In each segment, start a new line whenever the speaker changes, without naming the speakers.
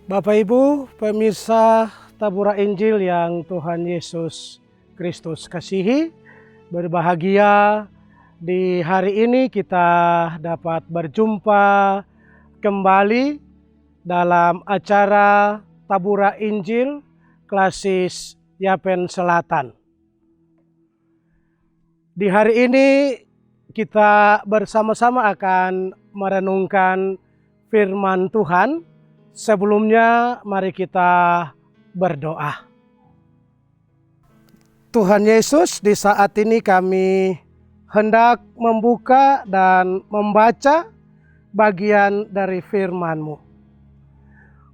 Bapak Ibu pemirsa Tabura Injil yang Tuhan Yesus Kristus kasihi, berbahagia di hari ini kita dapat berjumpa kembali dalam acara Tabura Injil Klasis Yapen Selatan. Di hari ini kita bersama-sama akan merenungkan firman Tuhan. Sebelumnya mari kita berdoa. Tuhan Yesus, di saat ini kami hendak membuka dan membaca bagian dari firman-Mu.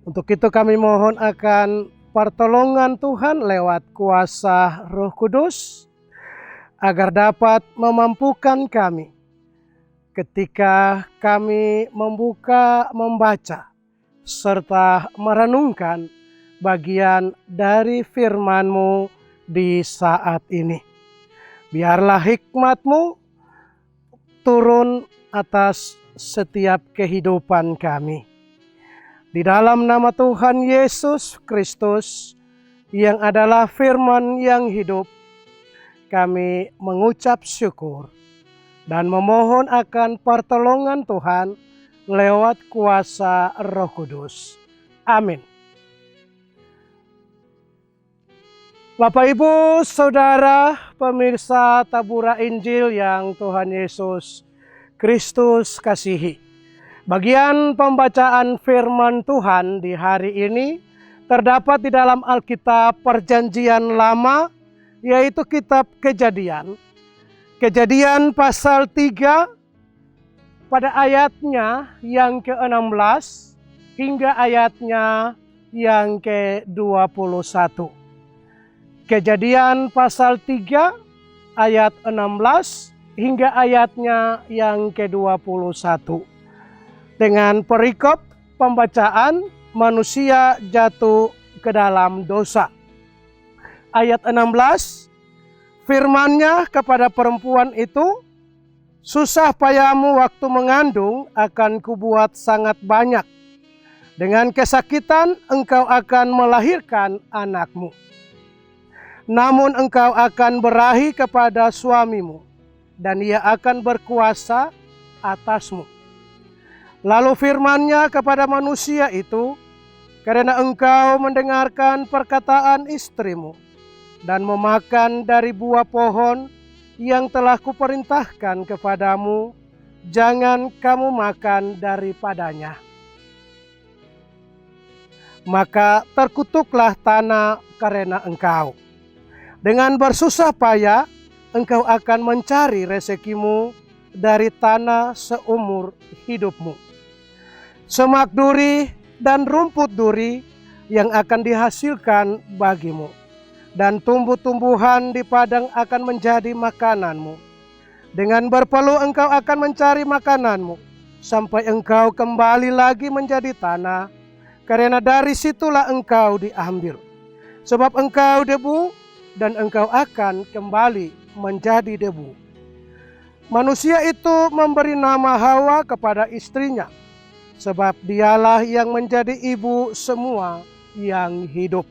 Untuk itu kami mohon akan pertolongan Tuhan lewat kuasa Roh Kudus, agar dapat memampukan kami ketika kami membaca serta merenungkan bagian dari firman-Mu di saat ini. Biarlah hikmat-Mu turun atas setiap kehidupan kami. Di dalam nama Tuhan Yesus Kristus yang adalah firman yang hidup, kami mengucap syukur dan memohon akan pertolongan Tuhan lewat kuasa Roh Kudus. Amin. Bapak Ibu Saudara pemirsa Tabura Injil yang Tuhan Yesus Kristus kasihi. Bagian pembacaan firman Tuhan di hari ini terdapat di dalam Alkitab Perjanjian Lama, yaitu kitab Kejadian. Kejadian pasal 3 pada ayatnya yang ke-16 hingga ayatnya yang ke-21. Kejadian pasal 3 ayat 16 hingga ayatnya yang ke-21. Dengan perikop pembacaan manusia jatuh ke dalam dosa. Ayat 16, firman-Nya kepada perempuan itu, susah payahmu waktu mengandung akan kubuat sangat banyak. Dengan kesakitan engkau akan melahirkan anakmu. Namun engkau akan berahi kepada suamimu, dan ia akan berkuasa atasmu. Lalu firman-Nya kepada manusia itu, karena engkau mendengarkan perkataan istrimu, dan memakan dari buah pohon yang telah kuperintahkan kepadamu, jangan kamu makan daripadanya. Maka terkutuklah tanah karena engkau. Dengan bersusah payah, engkau akan mencari rezekimu dari tanah seumur hidupmu. Semak duri dan rumput duri yang akan dihasilkan bagimu. Dan tumbuh-tumbuhan di padang akan menjadi makananmu. Dengan berpeluh engkau akan mencari makananmu, sampai engkau kembali lagi menjadi tanah, karena dari situlah engkau diambil. Sebab engkau debu, dan engkau akan kembali menjadi debu. Manusia itu memberi nama Hawa kepada istrinya, sebab dialah yang menjadi ibu semua yang hidup.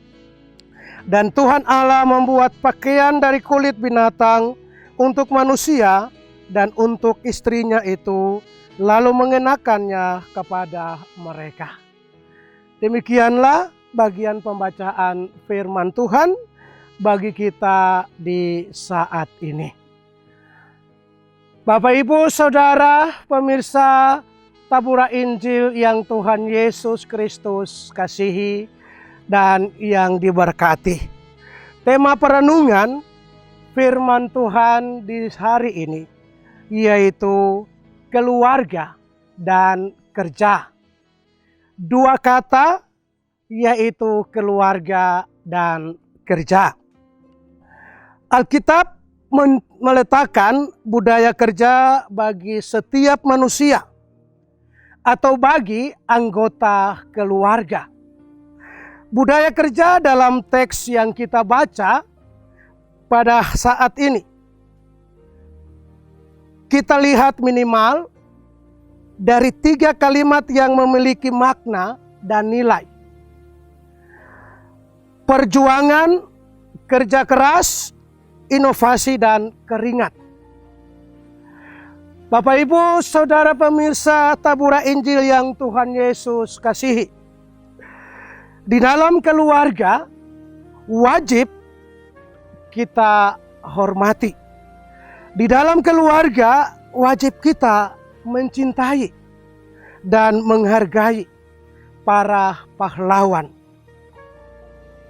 Dan Tuhan Allah membuat pakaian dari kulit binatang untuk manusia dan untuk istrinya itu, lalu mengenakannya kepada mereka. Demikianlah bagian pembacaan firman Tuhan bagi kita di saat ini. Bapak Ibu Saudara pemirsa Tabura Injil yang Tuhan Yesus Kristus kasihi dan yang diberkati. Tema perenungan firman Tuhan di hari ini, yaitu keluarga dan kerja. Dua kata, yaitu keluarga dan kerja. Alkitab meletakkan budaya kerja bagi setiap manusia atau bagi anggota keluarga. Budaya kerja dalam teks yang kita baca pada saat ini, kita lihat minimal dari 3 kalimat yang memiliki makna dan nilai. Perjuangan, kerja keras, inovasi, dan keringat. Bapak, Ibu, Saudara pemirsa Tabura Injil yang Tuhan Yesus kasihi. Di dalam keluarga wajib kita hormati. Di dalam keluarga wajib kita mencintai dan menghargai para pahlawan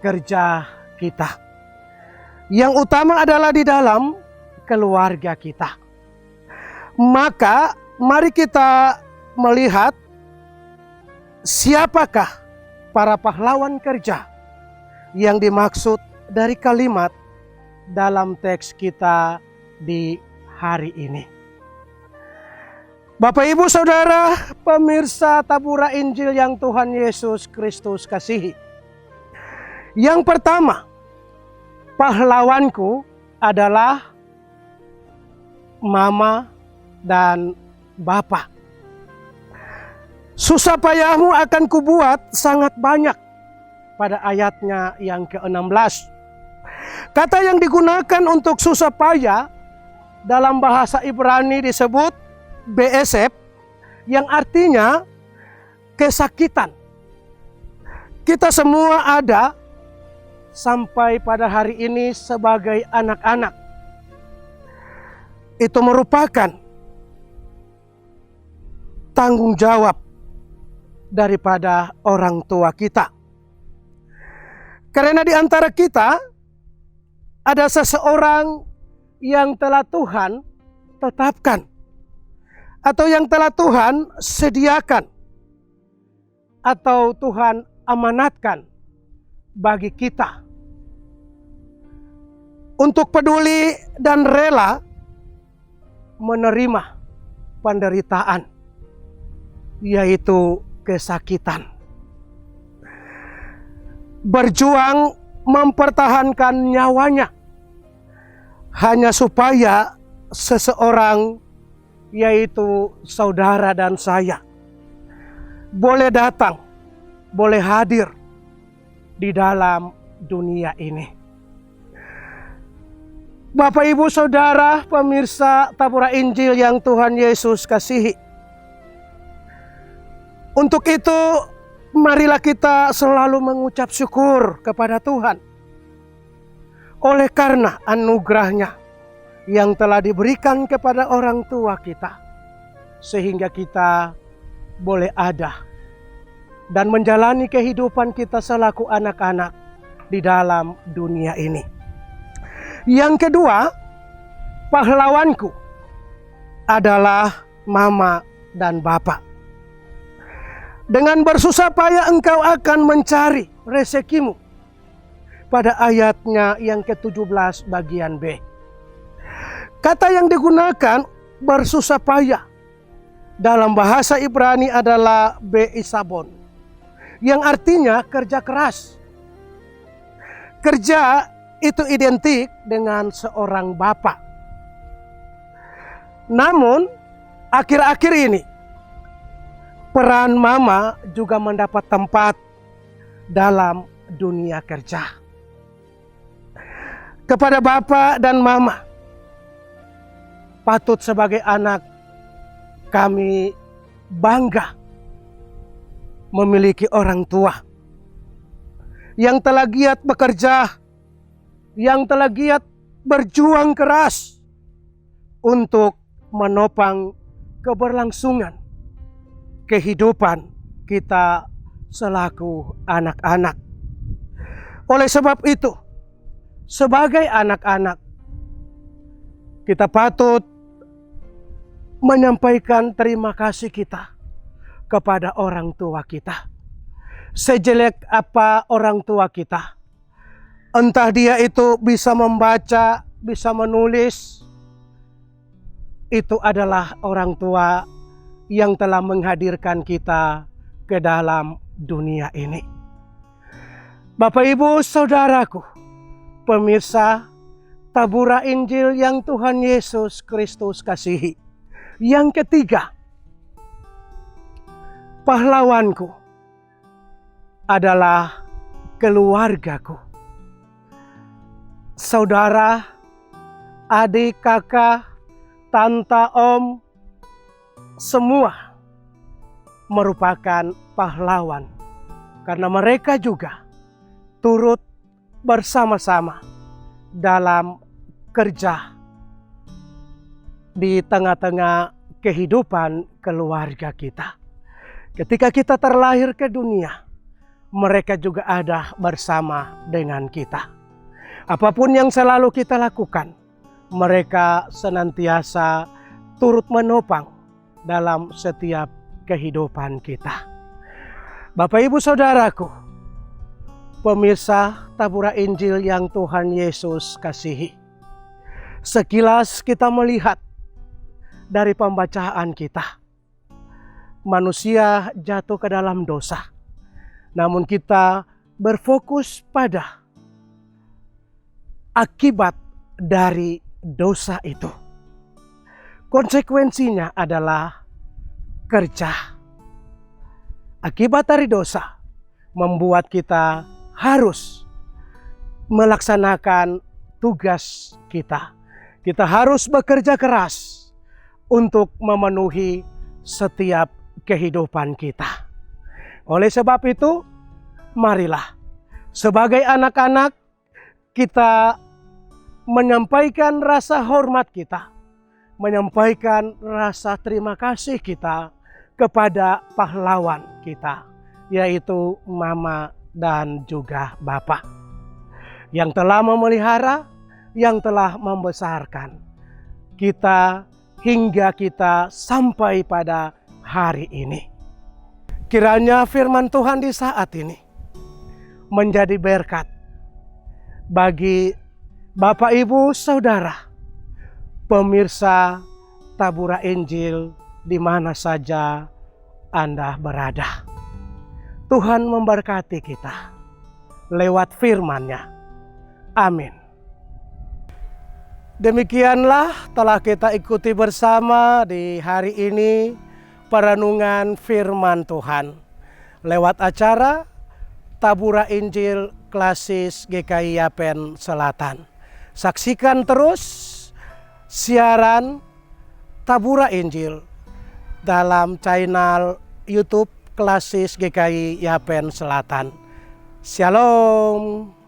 kerja kita. Yang utama adalah di dalam keluarga kita. Maka mari kita melihat siapakah para pahlawan kerja yang dimaksud dari kalimat dalam teks kita di hari ini. Bapak, Ibu, Saudara pemirsa Tabura Injil yang Tuhan Yesus Kristus kasihi. Yang pertama, pahlawanku adalah mama dan Bapa. Susah payahmu akan kubuat sangat banyak pada ayatnya yang ke-16. Kata yang digunakan untuk susah payah dalam bahasa Ibrani disebut be'esep, yang artinya kesakitan. Kita semua ada sampai pada hari ini sebagai anak-anak. Itu merupakan tanggung jawab daripada orang tua kita. Karena di antara kita ada seseorang yang telah Tuhan tetapkan atau yang telah Tuhan sediakan atau Tuhan amanatkan bagi kita untuk peduli dan rela menerima penderitaan, yaitu kesakitan. Berjuang mempertahankan nyawanya hanya supaya seseorang, yaitu saudara dan saya, boleh datang, boleh hadir di dalam dunia ini. Bapak, Ibu, Saudara pemirsa Tabura Injil yang Tuhan Yesus kasihi. Untuk itu, marilah kita selalu mengucap syukur kepada Tuhan oleh karena anugerah-Nya yang telah diberikan kepada orang tua kita, sehingga kita boleh ada dan menjalani kehidupan kita selaku anak-anak di dalam dunia ini. Yang kedua, pahlawanku adalah mama dan bapa. Dengan bersusah payah engkau akan mencari rezekimu. Pada ayatnya yang ke-17 bagian B. Kata yang digunakan bersusah payah dalam bahasa Ibrani adalah be'isabon, yang artinya kerja keras. Kerja itu identik dengan seorang bapak. Namun akhir-akhir ini peran mama juga mendapat tempat dalam dunia kerja. Kepada bapak dan mama, patut sebagai anak kami bangga memiliki orang tua yang telah giat bekerja, yang telah giat berjuang keras untuk menopang keberlangsungan kehidupan kita selaku anak-anak. Oleh sebab itu, sebagai anak-anak, Kita patut menyampaikan terima kasih kita kepada orang tua kita. Sejelek apa orang tua kita, entah dia itu bisa membaca, bisa menulis, itu adalah orang tua yang telah menghadirkan kita ke dalam dunia ini. Bapak, Ibu, Saudaraku, pemirsa Tabura Injil yang Tuhan Yesus Kristus kasihi. Yang ketiga, pahlawanku adalah keluargaku. Saudara, adik, kakak, tante, om, semua merupakan pahlawan. Karena mereka juga turut bersama-sama dalam kerja di tengah-tengah kehidupan keluarga kita. Ketika kita terlahir ke dunia, mereka juga ada bersama dengan kita. Apapun yang selalu kita lakukan, mereka senantiasa turut menopang dalam setiap kehidupan kita. Bapak, Ibu, Saudaraku, pemirsa Tabura Injil yang Tuhan Yesus kasihi. Sekilas kita melihat dari pembacaan kita, manusia jatuh ke dalam dosa. Namun kita berfokus pada akibat dari dosa itu. Konsekuensinya adalah kerja. Akibat dari dosa membuat kita harus melaksanakan tugas kita. Kita harus bekerja keras untuk memenuhi setiap kehidupan kita. Oleh sebab itu, marilah sebagai anak-anak kita menyampaikan rasa hormat kita, menyampaikan rasa terima kasih kita kepada pahlawan kita, yaitu mama dan juga bapak, yang telah memelihara, yang telah membesarkan kita hingga kita sampai pada hari ini. Kiranya firman Tuhan di saat ini menjadi berkat bagi Bapak, Ibu, Saudara, pemirsa Tabura Injil di mana saja Anda berada. Tuhan memberkati kita lewat firman-Nya. Amin. Demikianlah telah kita ikuti bersama di hari ini perenungan firman Tuhan lewat acara Tabura Injil Klasis GKI Yapen Selatan. Saksikan terus siaran Tabura Injil dalam channel YouTube Klasis GKI Yapen Selatan. Shalom.